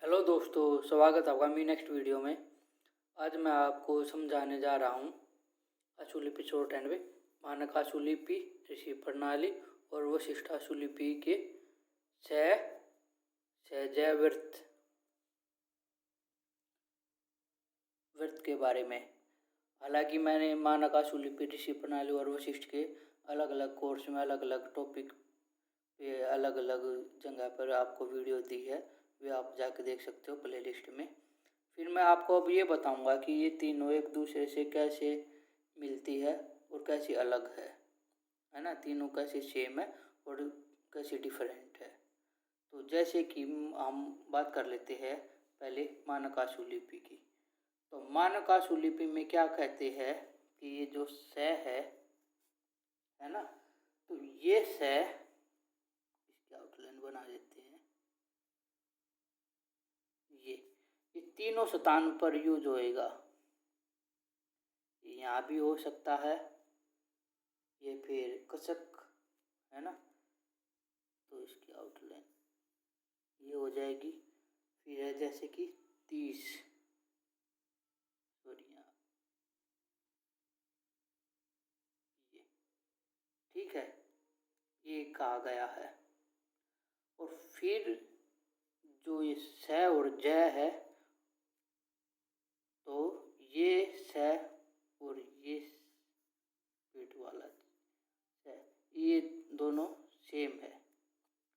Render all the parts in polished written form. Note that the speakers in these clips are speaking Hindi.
हेलो दोस्तों, स्वागत है आपका मेरी नेक्स्ट वीडियो में। आज मैं आपको समझाने जा रहा हूँ आशुलिपि शॉर्ट हैंड में मानक आशुलिपि, ऋषि प्रणाली और वशिष्ठ आशुलिपि के सहज वृत्त के बारे में। हालांकि मैंने मानक आशुलिपि, ऋषि प्रणाली और वशिष्ठ के अलग अलग कोर्स में अलग अलग टॉपिक पे अलग अलग जगह पर आपको वीडियो दी है, वे आप जाके देख सकते हो प्लेलिस्ट में। फिर मैं आपको अब ये बताऊंगा कि ये तीनों एक दूसरे से कैसे मिलती है और कैसे अलग है ना। तीनों कैसे सेम है और कैसे डिफरेंट है। तो जैसे कि हम बात कर लेते हैं पहले मानक आशुलिपि की। तो मानक आशुलिपि में क्या कहते हैं कि ये जो स है ना, तो ये स इसकी आउटलाइन बना देते हैं। ये तीनों स्थान पर यूज होएगा। यहाँ भी हो सकता है, ये फिर कसक है ना, तो इसकी आउटलाइन ये हो जाएगी। फिर है जैसे कि 30, सॉरी ये ठीक है, ये कहा गया है। और फिर जो ये स और ज है, तो ये स और ये पेट वाला स, ये दोनों सेम है,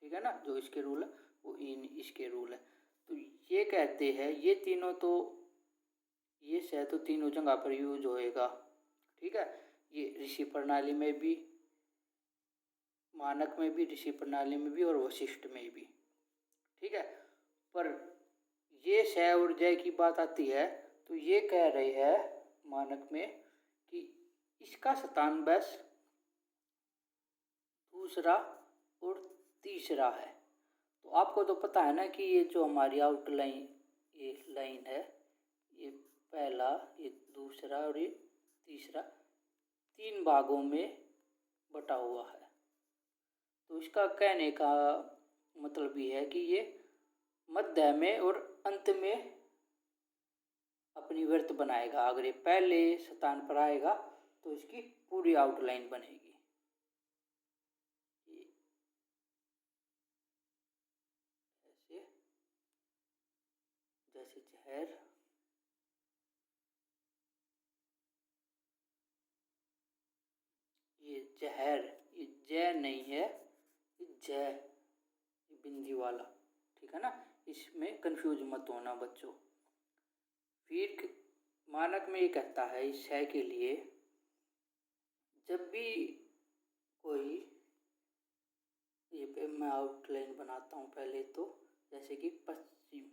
ठीक है ना। जो इसके रूल है वो इन इसके रूल है। तो ये कहते हैं ये तीनों तो ये स तो तीनों जगह पर यूज होएगा, ठीक है। ये ऋषि प्रणाली में भी, मानक में भी, ऋषि प्रणाली में भी और वशिष्ठ में भी, ठीक है। पर ये स और जय की बात आती है तो ये कह रहे हैं मानक में कि इसका स्थान बस दूसरा और तीसरा है। तो आपको तो पता है ना कि ये जो हमारी आउटलाइन ये लाइन है, ये पहला, ये दूसरा और ये तीसरा, तीन भागों में बटा हुआ है। तो इसका कहने का मतलब ये है कि ये मध्य में और अंत में अपनी वृत्त बनाएगा। अगर ये पहले स्थान पर आएगा तो इसकी पूरी आउटलाइन बनेगी। ऐसे जैसे जहर, ये जहर, ये जय नहीं है, ये जय, ये बिंदी वाला, ठीक है ना। इसमें कंफ्यूज मत होना बच्चों। फिर मानक में ये कहता है इस है के लिए, जब भी कोई, ये पे मैं आउटलाइन बनाता हूँ पहले तो, जैसे कि पश्चिम,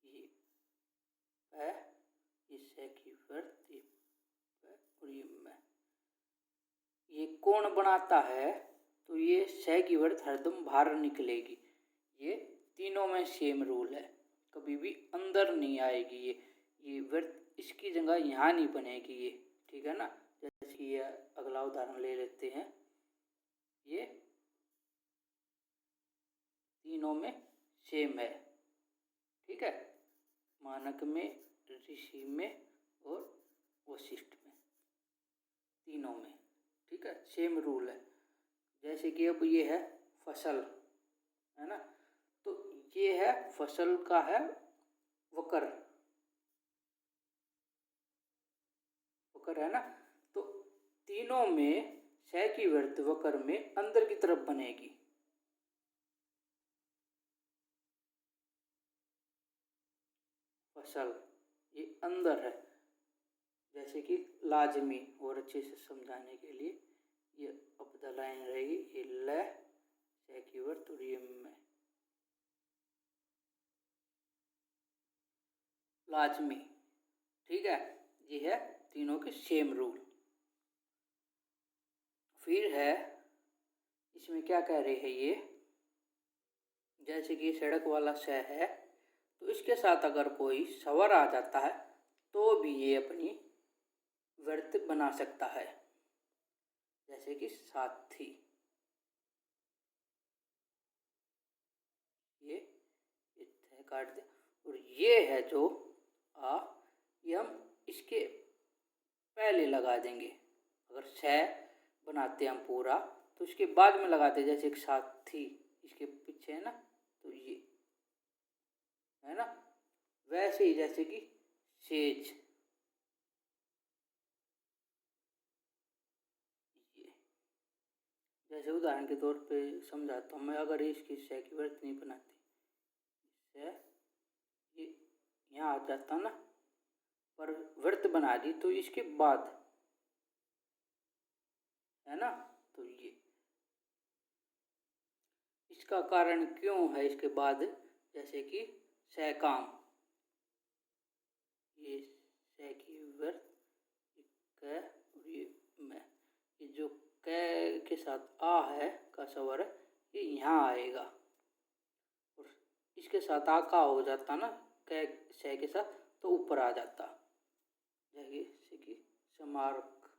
ये है, इस है की वृत्त, ये और ये कोण बनाता है तो ये स की वृत्त हरदम बाहर निकलेगी। ये तीनों में सेम रूल है, कभी भी अंदर नहीं आएगी। ये वृत्त इसकी जगह यहाँ नहीं बनेगी ये, ठीक है ना। जैसे कि ये अगला उदाहरण ले लेते हैं, ये तीनों में सेम है, ठीक है। मानक में, ऋषि में और वशिष्ठ में, तीनों में, ठीक है, सेम रूल है। जैसे कि अब ये है फसल, है ना, तो ये है फसल का है वक्र, वक्र है ना। तो तीनों में स की वृत्त वक्र में अंदर की तरफ बनेगी। फसल ये अंदर है, जैसे कि लाजमी और अच्छे से समझाने के लिए ये अप द लाइन रहेगी, ये ल स की वृत्त और ये में लाजमी, ठीक है। ये है तीनों के सेम रूल। फिर है इसमें क्या कह रहे हैं ये, जैसे कि सड़क वाला स है, तो इसके साथ अगर कोई सवर आ जाता है तो भी ये अपनी वृत्त बना सकता है, जैसे कि साथी, ये काट दिया। और ये है जो आ, ये हम इसके पहले लगा देंगे। अगर छ बनाते हम पूरा तो इसके बाद में लगाते, जैसे एक साथी इसके पीछे है ना, तो ये है ना, वैसे ही जैसे कि सेज, ये जैसे उदाहरण के तौर पे समझाता हूँ मैं। अगर इसकी से की वृत्त नहीं बनाती, से ये यहाँ आ जाता ना, पर वृत्त बना दी तो इसके बाद है ना, तो ये इसका कारण क्यों है इसके बाद, जैसे कि सहकाम, ये सह की वृत्त, क और ये मैं, ये जो क के साथ आ है का स्वर है, ये यहाँ आएगा। और इसके साथ आ का हो जाता ना, क सह के साथ, तो ऊपर आ जाता, जैसे कि समारक,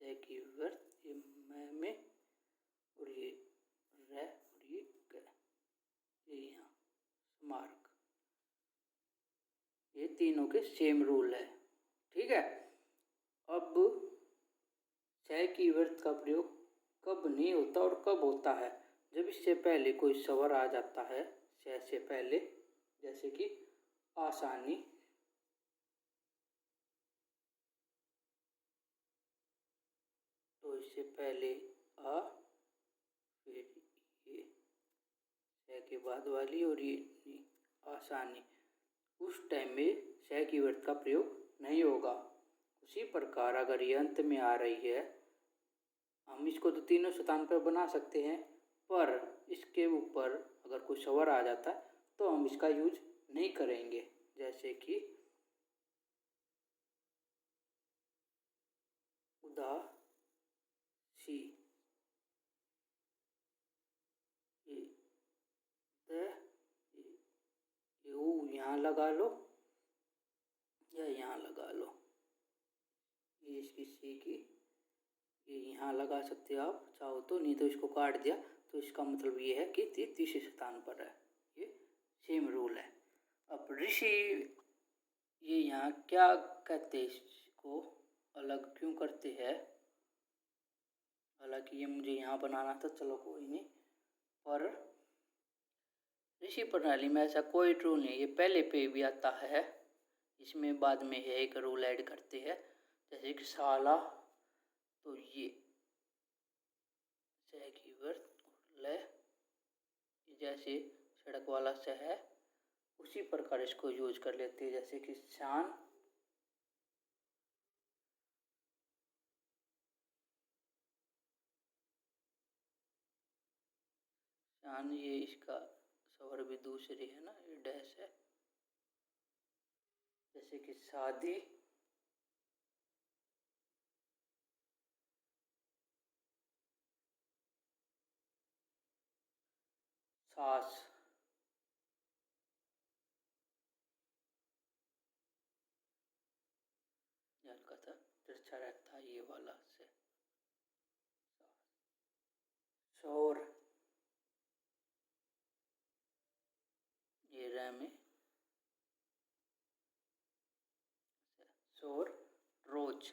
सह की वृत्त, ये मैं में, और ये र और ये क, ये यहाँ समारक, ये तीनों के सेम रूल है। ठीक है। अब से की वृत्त का प्रयोग कब नहीं होता और कब होता है, जब इससे पहले कोई स्वर आ जाता है, से पहले, जैसे कि आसानी, तो इससे पहले आ, फिर ये से के बाद वाली और ये आसानी, उस टाइम में से की वृत्त का प्रयोग नहीं होगा। उसी प्रकार अगर ये अंत में आ रही है, हम इसको तो तीनों स्थान पर बना सकते हैं, पर इसके ऊपर अगर कोई स्वर आ जाता है तो हम इसका यूज नहीं करेंगे। जैसे कि उदासी, यहाँ लगा लो या यहाँ लगा लो, ये इसकी सी की, ये यहाँ लगा सकते हो आप चाहो तो, नहीं तो इसको काट दिया तो इसका मतलब ये है कि तीसरे स्थान पर है। ये सेम रूल है। अब ऋषि ये यहाँ क्या कहते हैं, इसको अलग क्यों करते हैं, हालांकि ये मुझे यहाँ बनाना था, चलो कोई नहीं। पर ऋषि प्रणाली में ऐसा कोई रूल नहीं, ये पहले पे भी आता है, इसमें बाद में है एक रूल ऐड करते हैं। जैसे कि साला, तो ये सह की वृत्त ल, जैसे सड़क वाला सह है, उसी प्रकार इसको यूज कर लेते हैं। जैसे कि शान, शान, ये इसका स्वर भी दूसरी है ना, ये डैश है। जैसे कि शादी, सास, हल्का सा तिरछा रहता है ये वाला से, शोर, ये रे में शोर, रोज,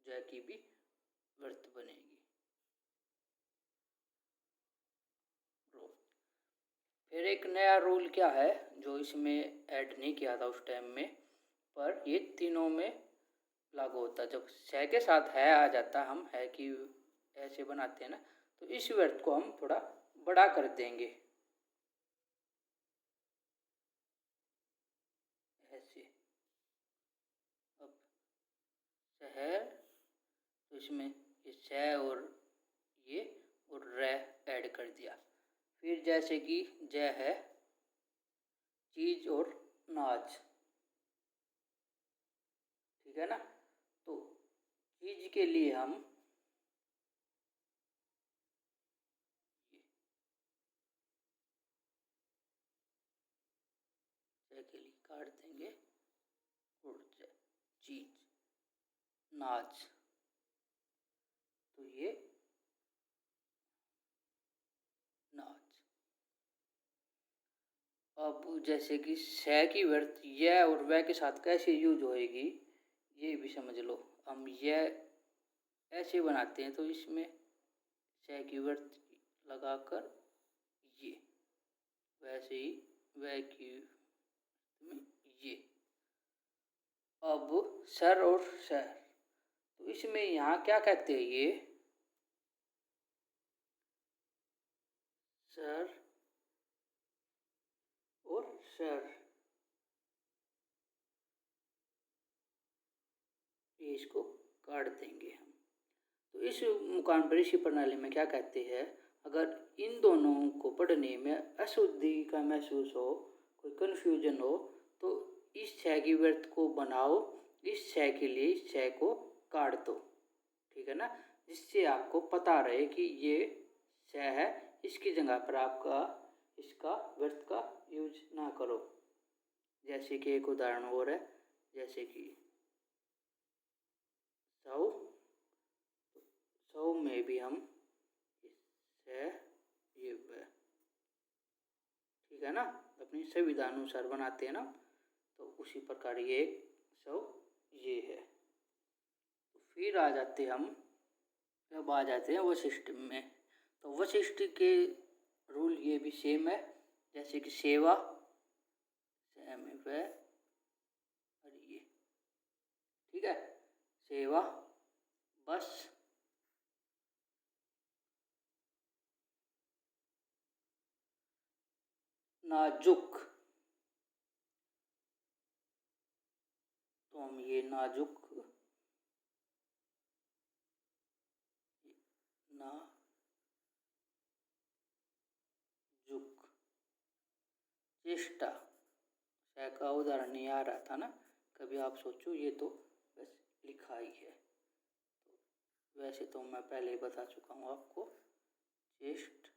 जय की भी वृत्त बनेगी, रोज। फिर एक नया रूल क्या है जो इसमें ऐड नहीं किया था उस टाइम में, पर ये तीनों में लागू होता है। जब से के साथ है आ जाता, हम है कि ऐसे बनाते हैं ना, तो इस वृत्त को हम थोड़ा बड़ा कर देंगे, ऐसे। अब शहर, तो इसमें ये से और ये और रे ऐड कर दिया। फिर जैसे कि जय है चीज और नाच, ठीक है ना, तो चीज के लिए हम ये के लिए काट देंगे, और चीज, नाच, तो ये नाच, अब जैसे कि श की वर्त यह और वह के साथ कैसे यूज होएगी ये भी समझ लो। हम यह ऐसे बनाते हैं तो इसमें श की वर्त लगाकर ये, वैसे ही वह की में ये। अब सर और शहर, तो इसमें यहाँ क्या कहते हैं, ये सर और सर, ये इसको काट देंगे हम। तो इस मुकाबले प्रणाली में क्या कहते हैं, अगर इन दोनों को पढ़ने में अशुद्धि का महसूस हो, कोई कन्फ्यूजन हो, तो इस छः की व्यर्थ को बनाओ, इस छः के लिए इस छः को काट दो, ठीक है ना, जिससे आपको पता रहे कि ये छः है, इसकी जगह पर आपका इसका व्यर्थ का यूज ना करो। जैसे कि एक उदाहरण और है, जैसे कि सौ, सौ में भी हम है ये वह, ठीक है ना, अपनी संविधानुसार बनाते हैं ना, तो उसी प्रकार ये सौ ये है। फिर आ जाते हम, अब आ जाते हैं वशिष्ठ में। तो वशिष्ठ के रूल ये भी सेम है, जैसे कि सेवा, सेम है वह और ये, ठीक है, सेवा, बस, नाजुक, तो हम ये नाजुक, नाजुक, चेष्टा, शय का उदाहरण नहीं आ रहा था ना, कभी आप सोचो, ये तो बस लिखा ही है, तो वैसे तो मैं पहले ही बता चुका हूँ आपको, चेष्टा,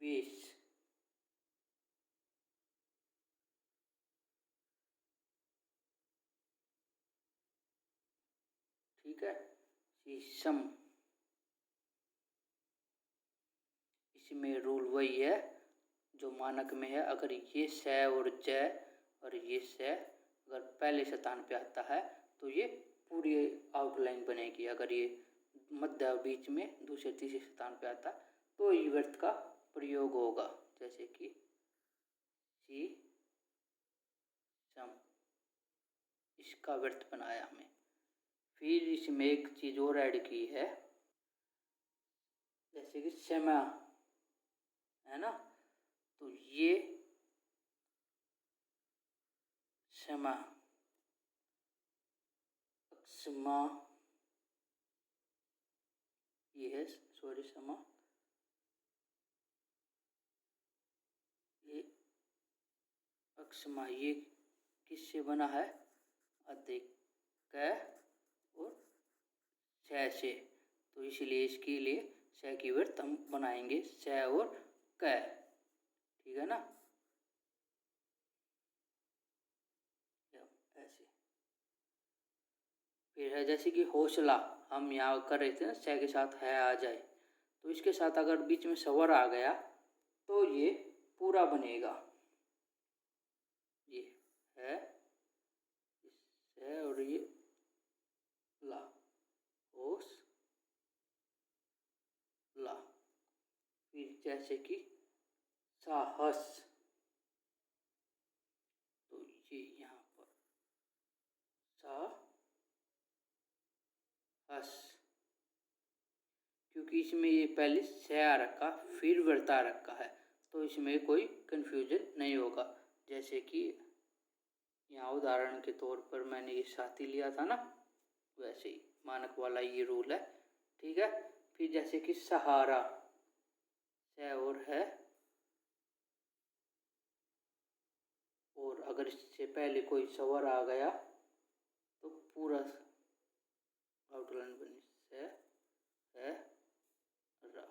वेश, ठीक है, शीशम, इसमें रूल वही है जो मानक में है, अगर ये स और ज और ये स अगर पहले स्थान पे आता है तो ये पूरी आउटलाइन बनेगी, अगर ये मध्य बीच में दूसरे तीसरे स्थान पे आता तो ये व्यर्थ का प्रयोग होगा, जैसे कि सी सम, इसका व्यर्थ बनाया हमें। फिर इसमें एक चीज और ऐड की है, जैसे कि क्षमा है ना, तो ये क्षमा, क्षमा, ये है, सॉरी क्षमा, ये अक्षमा, ये किससे बना है, अधिक क और छ से, तो इसलिए इसके लिए छ की व्यर्थ हम बनाएंगे छ और क, ठीक है ना, ऐसे। फिर है जैसे कि हौसला, हम यहाँ कर रहे थे ना, छ के साथ है आ जाए, तो इसके साथ अगर बीच में स्वर आ गया तो ये पूरा बनेगा, ये है और ये ला, होश ला। फिर जैसे कि साहस, तो ये यहाँ पर साहस, क्योंकि इसमें ये पहले से आ रखा फिर वर्ता रखा है, तो इसमें कोई कंफ्यूजन नहीं होगा। जैसे कि यहाँ उदाहरण के तौर पर मैंने ये साथी लिया था ना, वैसे ही मानक वाला ये रूल है, ठीक है। फिर जैसे कि सहारा, से और है, और अगर इससे पहले कोई स्वर आ गया तो पूरा आउटलाइन बनी, से है रा,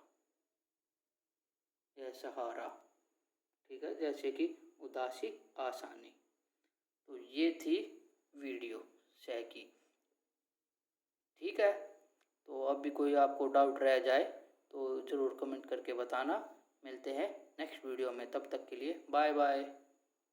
यह सहारा, ठीक है। जैसे कि उदासी, आसानी। तो ये थी वीडियो से की, ठीक है। तो अब भी कोई आपको डाउट रह जाए तो ज़रूर कमेंट करके करके बताना। मिलते हैं नेक्स्ट वीडियो में, तब तक के लिए बाय बाय।